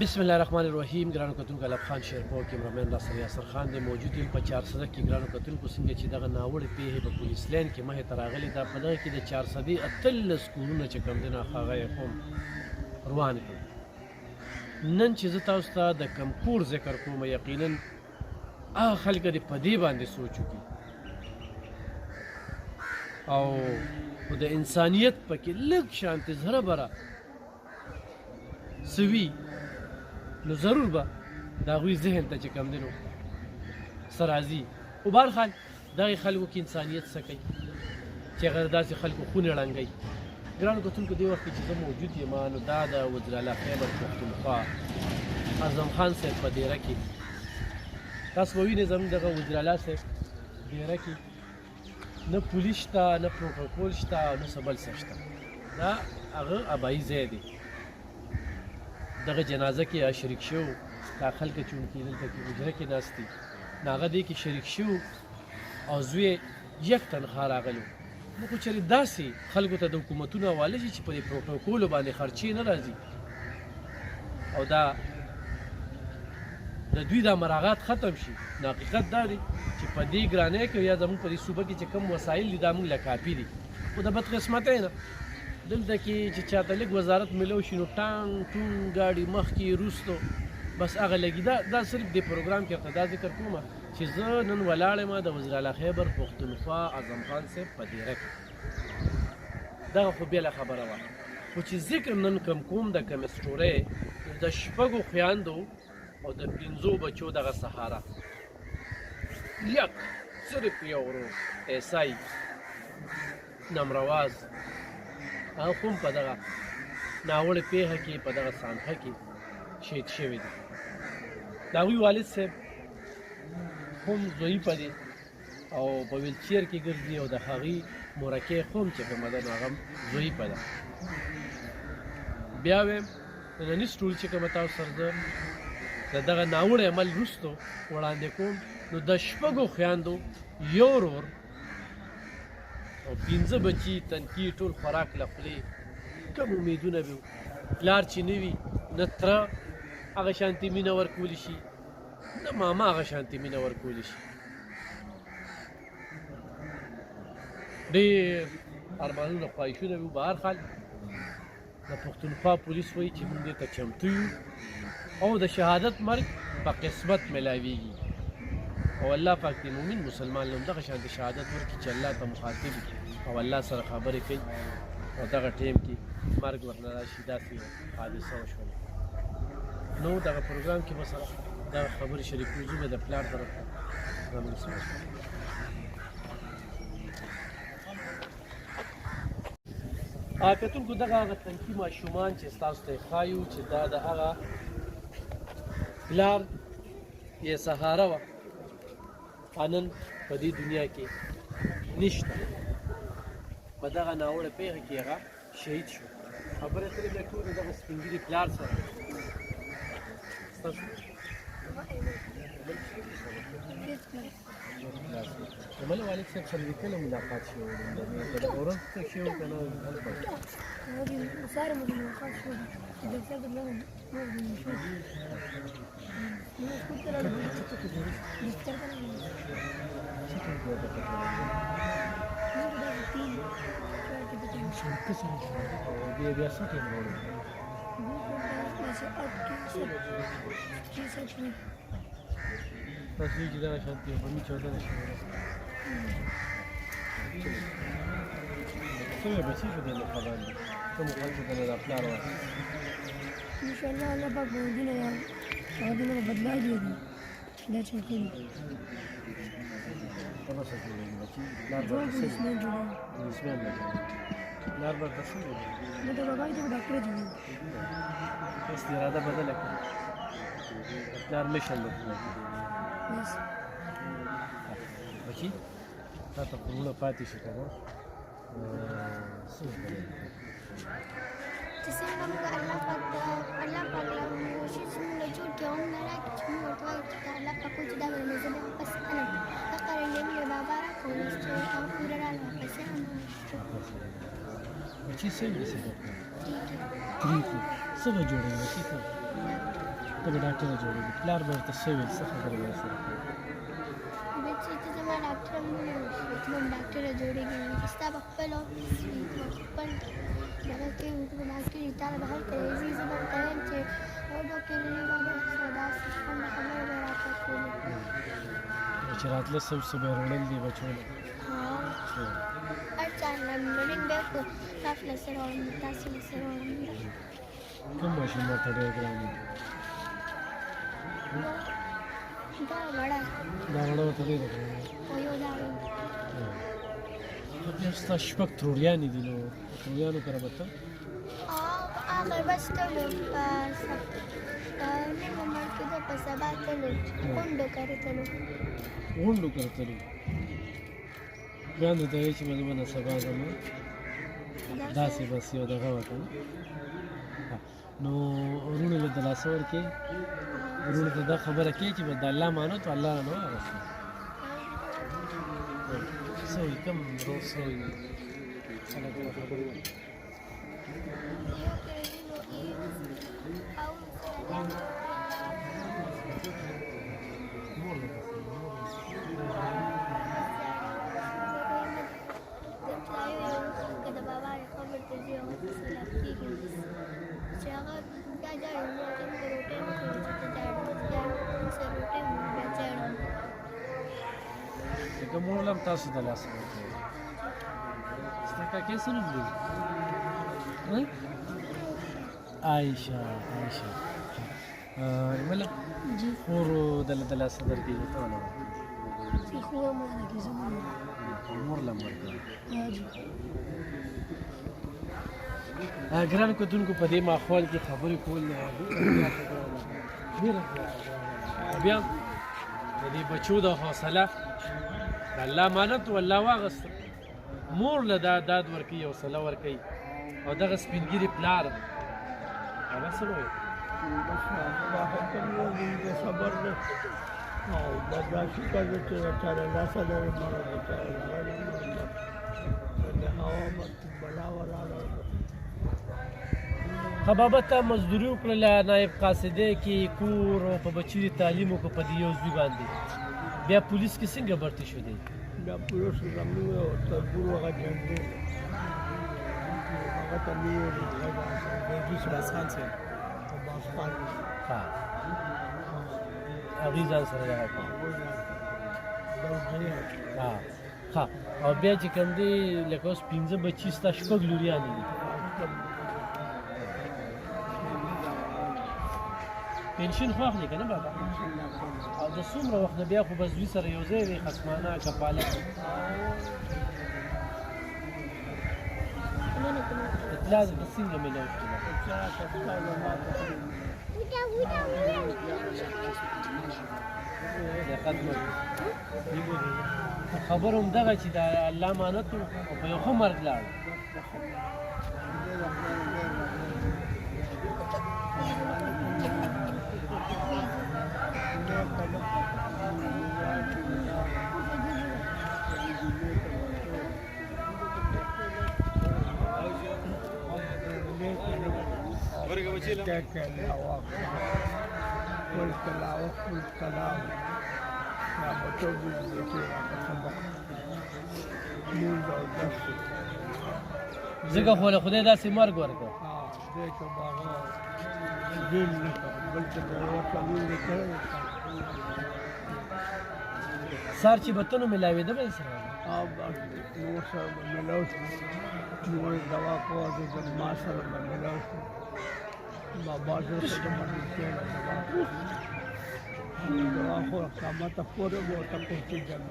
بسم الله الرحمن الرحیم. ګرانو کتونکو الف خان شیرپور کیمرامین راسره یاسر خان دی موجود یم په 400 کې. ګرانو کتونکو څنګه چې دغه ناوړه پیښې په پولیس لین کې مخې ته راغلي دا په دغه کې د 400 اتلس کورونه چې کوم دي نه هغه یې هم روان کړل. نن چې زه تاسو ته د کم کور ذکر کوم یقینا هغه خلک دې په دې باندې سوچ وکړي او د انسانیت پکې لږ شانتي زهره بره سوي نو ضرور به د هغوی ذهن ته چې کوم دی نو څه راځي. خو بهرحال دغې خلکو کې انسانیت څه کوي چې هغه داسې خلکو خونې ړنګوي. ګرانو کتونکو دې وخت کې چې زه موجود یم نو دا د وزیراعلی خیبر پښتونخوا اعظم خان صاحب په دیره کې تاسو به وینئ زموږ دغه وزیراعلی صاحب دیره کې نه پولیس شته نه پروتوکول شته او نه څه بل څه شته. دا هغه ابایي ځای دی. دغه جنازه کې شریک شو دا خلک چې ونکې دلته کې حجره کې ناست دي نو هغه دې کې شریک شو او زوی یک تنخوا راغلو. نو خو چېرې داسې خلکو ته د حکومتونو حواله شي چې په دې پروتوکولو باندې خرچې نه راځي او دا د دوی دا مراعات ختم شي. نو حقیقت دا دی چې په دې ګرانۍ کې یا زموږ په دې صوبه کې چې کوم وسایل دي دا موږ له کافي دي. خو د بدقسمتۍ نه دلته کې چې چاته لږ وزارت ملو شي نو ټانګ ټونګ ګاډي مخکې وروستو بس هغه لګي. دا صرف د پروګرام کې دا ذکر کوم چې زه نن ولاړ یم د وزیراعلی خیبر پښتونخوا اعظم خان صاحب په دیره کې. دغه خو بېله خبره وه. خو چې ذکر نن کوم د کمسټورۍ د شپږو خویندو او د 5 بچو دغه سهاره یک صرف یو ورور ایسای نمرواز هغه هم په دغه ناوړه پیښه کې په دغه سانحه کې شهید شوي دي. د هغوی والد صاحب هم ضعیفه دی او په ویلچیر کې ګرځي او د هغې مورکۍ هم چې کومه ده نو هغه هم ضعیفه ده. بیا وایم ننني سټول چې کومه تاسو سره زه د دغه ناوړه عمل وروستو وړاندې کوم نو د شپږو خویندو یو ورور او 15 بچي تنکي ټول خوراک له خولې کوم امیدونه به پلار چې نه وي نه تره هغه شانتې مینه ورکولی شي نه ماما هغه شانتې مینه ورکولی شي. ډېر ارمانونه خواهشونه وي. بهرحال د پښتونخوا پولیس وایي چې موږ دې ته چمتو یو او د شهادت مرګ په قسمت میلاویږي او الله پاک دې مؤمن مسلمان له دغه شان د شهادت ورکړي چې الله ته مخاطب او الله سره خبرې کوي او دغه ټیم کې مرګ ورنه راشي. داسې حادثه وشوله نو دغه پروګرام کې به سره دغه خبرې شریکو زه به د پلار طرف ته کتونکو دغه هغه تنکي ماشومان چې ستاسو ته یې ښایو چې دا د هغه پلار یې سهاره وه نن په دې دنیا کې نشته. په دغه ناوړه پیښه کې هغه شهید شو. خبرې اترې بیا ټولې دغه سپین ږیري پلار سره د ملک والد صاحب سره دې کله ملاقات شوی و؟ په دغه ورځ څه شوی و که نه هلته سارة ملاقات شوی چې دفتر ته لاړم شوی سکول ته لاړم دفتر ته لاړم بیا څه ټیم راوړی؟ تاسو چې دغه شانتې غمي چاودنه شوې ده څومره بچي شو دې خبر دي کومو خلکو ته نه دا پلار وایي انشاءالله الله پاک به دینه هغه دینه به بدلا دی دا چې کوي کومه څه جوړېږي بچي پلار به پولیسمین جوړوي پولیسمین به پلار به څه جوړوي نو د بابا یې ډاکټر جوړوي هېڅ اراده بدله کړي پلار میشن به پوره کړي. بچي تا ته خوبونه پاتې شي که نه څه وکړې چې څنګه موږ الله پاک له کوشش موږ له جوړ کې هم نه راکړي چې موږ ورته وایو چې الله پاک وایي چې دا به مې زه بیا واپس کړم فقط یې مې بابا راکړو چې هغه پوره راله واپس یې هم بچي څنګه څه وکړه؟ ٹھیک ہے تریخي څه به جوړوي وکي ته ته به ډاکټره جوړوي پلار به ورته څه ویل څه خبره به ورسره کوي بچې ته زما ډاکټر هم نه وي ته هم ډاکټره جوړېږي چې ستا به خپل آفس وي ته به خپل دغه کې وي ته به ډاکټر وي تا به هلته راځي زه به ورته وایم چې ډاکټر بابا داسې خپله خبره به راته کولې چې راتله څه به یې وړل دي بچو له هر چا لنډرین بیا خو تاسو له سره وړم تاسې له سره وړم کوم ماشین درته ډېر ګران دي دا وړه دا وړه ورته ډېره ګرانه ده او یو دا وړه بیا ستا شپږ تروریانې دي نو تروریانو کره به ته هغه بس تلو په نیم عمر کېدو په سبا تلو غونډو کرې تلو غونډو کره تلو ګرانو ته وایي چې مې نه سبا ځمه داسې بس یو دغه وکړه نو وروڼو له دلاسه ورکړې وروڼو ته دا خبره کوي چې به د الله مانو ته الله نه واغسته څه وایي کوم روز څه وایي خلک به خبرې وکړي که مور لم تاسو د لاسه ورکوي ستا کاکې څه نوم دی عایشه مطلب خور د لاسه درکوي ته ونه خور مور نه کې زموږ مور لم ورکوي ګرانو کتونکو په دې ماحول کې خبرې کول بیا د دې بچو د حوصله د الله مانت والله واغسته مور له دا داد ورکوي حوصله ورکوي او دغه سپین ږیري پلار هغه څه وایي صبر ده او برداشت کوي چې چاره لاسه لري مړه ده هوا مت بلا وراله بابا ته مزدوري وکړله نایب قاصده کې کور او په بچي تعلیم وکړو په دې یو زوی باندې بیا پولیس کې څنګه برتی شو دی بیا پولیس زموږ تربور هغه جنګ هغه ته مې ویل چې شهباز خان صاحب ها هغوی ځان سره دغه کړ ها او بیا چې کوم دی لکه اوس 15 بچي ستا شپږ لوریانې دي پنشن خو اخلي که نه بابا او د څومره وخت نه بیا خو به زوی سره یو ځای وي خصمانه کفاله اطلاع درته څنګه میلاو شوه خبر همدغه چې د الله امانت و او په یو ښه مرګ لاړ ځکه خو له خدای داسې مرګ ورکړه سار چې به ته نو میلاوېده به یې سره نور سره به میلاو شو نور دوا کوه د ما سره به میلاو شو بابا زه سره ملګری دوا خو قامته پورې به ورته پوښتې جنګ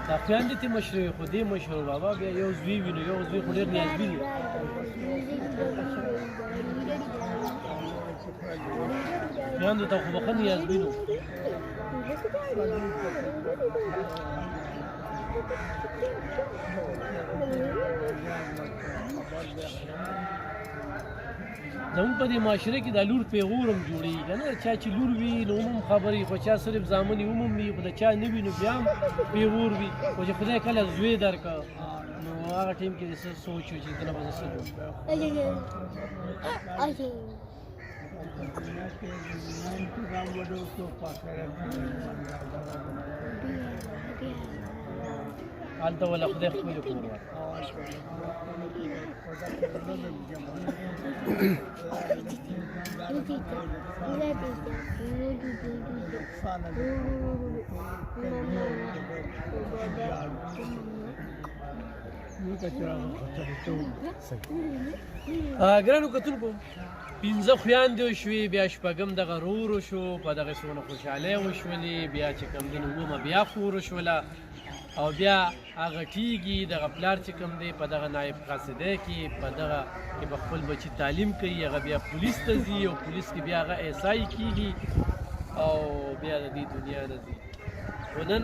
دا خویندې ته مشر وي خو دې مشر بابا بیا یو زوی وي نو یو زوی خو ډېر نیازبین وي خویندو ته خو به ښه نیازبین وو زموږ په دې معاشره کې د لور پیغور هم جوړېږي که نه چا چې لور وي نو هم خبرې خو چا صرف زامن یې هم وي خو د چا نه وي نو بیا هم پیغور وي خو چې خدای کله زوی درکړه نو هغه ټیم کې د څه سوچ و چې دنه به زه څه جوړ دنیا کې انتظام وډو تو پاکره هلته ولا خدای خپل کور ورکړي ګرانو کتونکو 15 خویندې وشوې بیا شپږم دغه رور وشو په دغه څونه خوشحالۍ وشولې بیا چې کوم دین اومه بیا خور وشوله او بیا هغه ټیږي دغه پلار چې کوم دی په دغه نایب قاصده کې په دغه کې به خپل بچي تعلیم کوي هغه بیا پولیس ته ځي او پولیس کې بیا هغه ایسای کېږي او بیا د دې دنیا نه ځي خو نن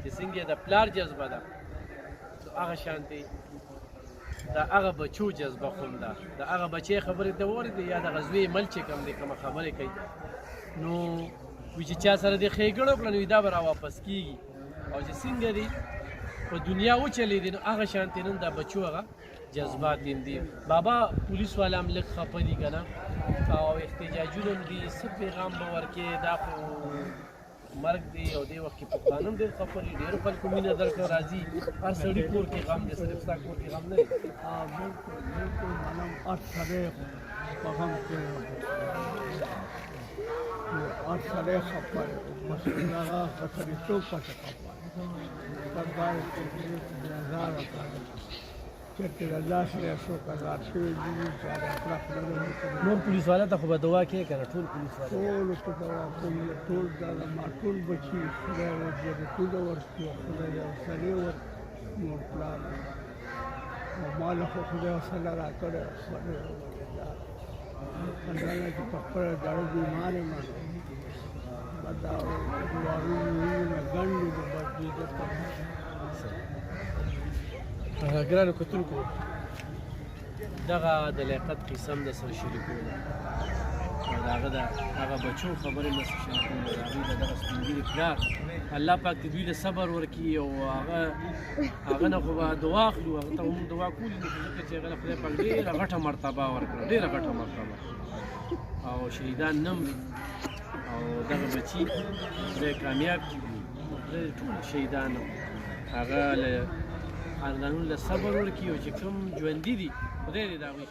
چې څنګه د پلار جذبه ده هغه شانتې د هغه بچو جذبه خوم ده د هغه بچی خبرې ته واورېدې یا د غزوې مل چې کوم دی کومه خبرې کوي نو وي چې چا سره دې ښېګڼه وکړه نو دا به راواپس کېږي او چې څنګه دی په دنیا وچلېدې نو هغه شانتې نن دا بچو هغه جذبات دي بابا پولیس والا هم لږ خفه دي که نه او احتجاجونه هم دي څه پیغام به ورکې دا خو مرګ دی او دې وخت کې پښتانه هم ډېر خفه دي ډېرو خلکو مینه درکړه راځي هر سړي کور کې غم دی صرف ستا کور کې غم نه دی بالکل بالکل منم هر سړی په غم کې هر سړی خفه دی بس هغه سړیتوب پسې خفه دی سرکار هزار چېرته د الله سره څوک ازاد شوي دي چې هغه اخلاق نه لري نور پولیس والا ته خو به دعا کوې که نه ټول پولیس والا ټولو ته دوا کوم ټول دا ما ټول بچي خدای وجرتونه ورکړي خدای یو سړی ورکړي نور پلار او ما له خو خدای وسله راکړی خدای الله چې په خپله دړه بیمار یم دا وارونه ګڼې د بدې ګرانو کتونکو دغه د لیاقت قصه هم درسره شریکوله او د هغه بچو خبرې هم درسره شریکوله د هغوی د دغه سپین ږیري پلار الله پاک د دوی له صبر ورکړي او هغه نه خو به دعا اخلو هغه ته هم دعا کولي نو ځکه چې هغه له خدای پاک ډېره غټه مرتبه ورکړه ډېره غټه مرتبه او شهیدان نه مري او دغه بچي خدای کامیاب کړي خدای ټول شهیدان هغه له خاندانونو له صبر ورکړي او چې کوم ژوندي دي خدای دې د هغوی